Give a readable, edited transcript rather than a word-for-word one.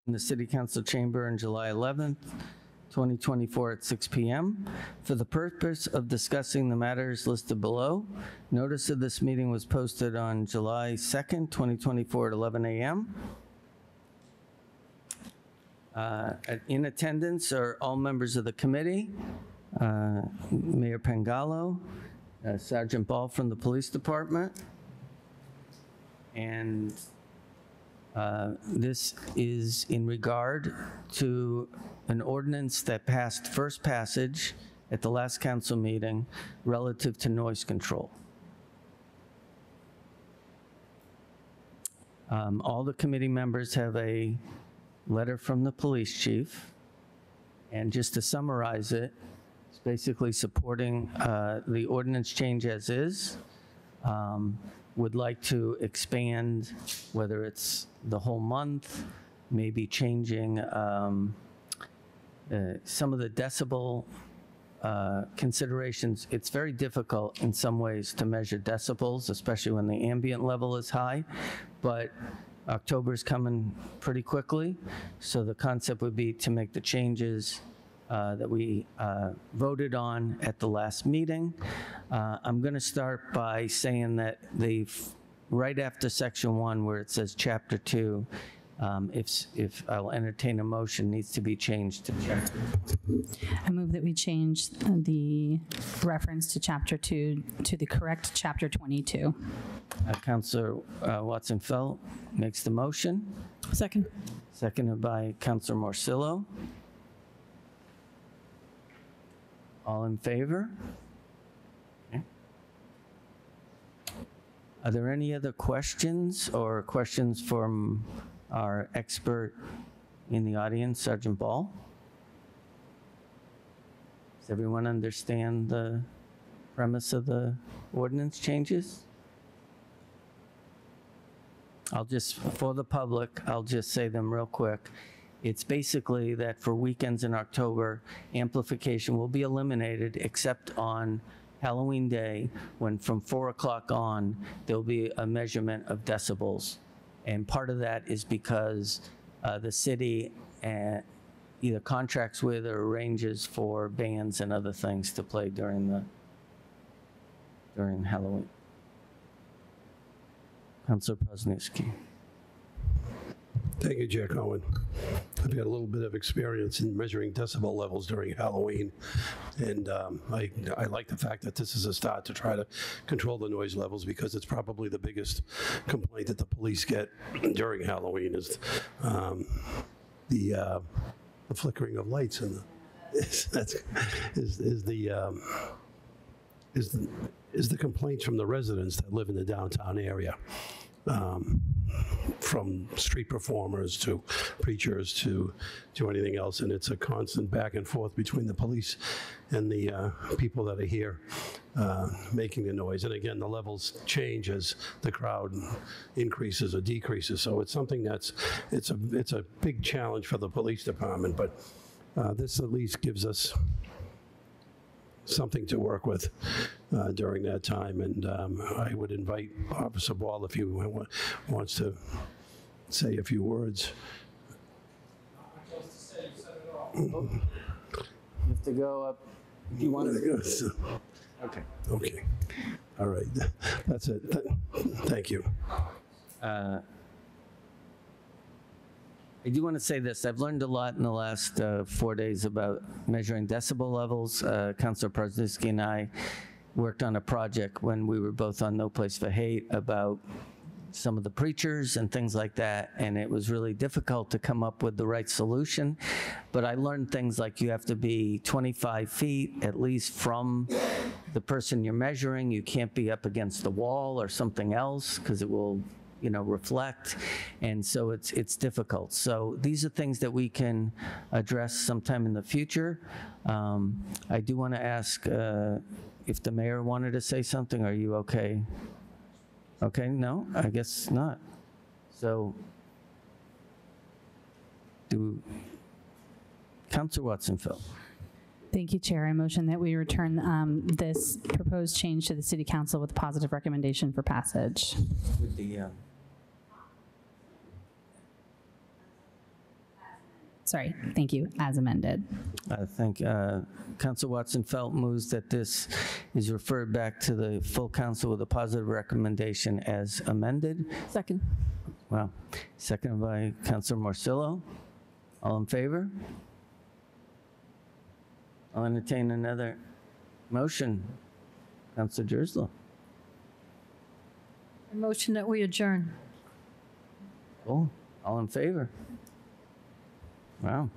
in the City Council chamber on July 11th, 2024 at 6 p.m. For the purpose of discussing the matters listed below, notice of this meeting was posted on July 2nd, 2024 at 11 a.m. In attendance are all members of the committee, Mayor Pangallo, Sergeant Ball from the Police Department, and this is in regard to an ordinance that passed first passage at the last council meeting relative to noise control. All the committee members have a letter from the police chief, and just to summarize it, it's basically supporting the ordinance change as is. Would like to expand, whether it's the whole month, maybe changing some of the decibel considerations. It's very difficult in some ways to measure decibels, especially when the ambient level is high, but October's coming pretty quickly, so the concept would be to make the changes that we voted on at the last meeting. I'm going to start by saying that right after section 1 where it says chapter 2, if I'll entertain a motion, needs to be changed to chapter 2. I move that we change the reference to chapter 2 to the correct chapter 22. Councilor Watson-Felt makes the motion. Second. Seconded by Councilor Morcillo. All in favor? Okay. Are there any other questions or questions from our expert in the audience, Sergeant Ball? Does everyone understand the premise of the ordinance changes? For the public, I'll just say them real quick. It's basically that for weekends in October, amplification will be eliminated except on Halloween Day, when from 4 o'clock on, there'll be a measurement of decibels. And part of that is because the city either contracts with or arranges for bands and other things to play during Halloween. Councilor Prosniewski. Thank you, Chair Cohen. I've had a little bit of experience in measuring decibel levels during Halloween, and I like the fact that this is a start to try to control the noise levels, because it's probably the biggest complaint that the police get during Halloween is the flickering of lights, and is the complaints from the residents that live in the downtown area. From street performers to preachers to anything else, and it's a constant back and forth between the police and the people that are here making the noise. And again, the levels change as the crowd increases or decreases. So it's something it's a big challenge for the police department. But this at least gives us something to work with during that time, and I would invite Officer Ball, if he wants to say a few words. You have to go up. Do you want to go? Okay. Okay. All right. That's it. Thank you. I do want to say this. I've learned a lot in the last 4 days about measuring decibel levels. Councilor Prosniewski and I worked on a project when we were both on No Place for Hate about some of the preachers and things like that, and it was really difficult to come up with the right solution. But I learned things like you have to be 25 feet at least from the person you're measuring. You can't be up against the wall or something else, because it will reflect, and so it's difficult. So these are things that we can address sometime in the future. I do want to ask if the mayor wanted to say something. Are you okay? Okay, no, I guess not. So, Councilor Watson-Felt. Thank you, Chair. I motion that we return this proposed change to the City Council with a positive recommendation for passage. With the Sorry, thank you, as amended. I think Council Watson Felt moves that this is referred back to the full council with a positive recommendation as amended. Second. Well, seconded by Councilor Morcillo. All in favor? I'll entertain another motion. Councilor Jerslow. A motion that we adjourn. Cool. All in favor? Wow.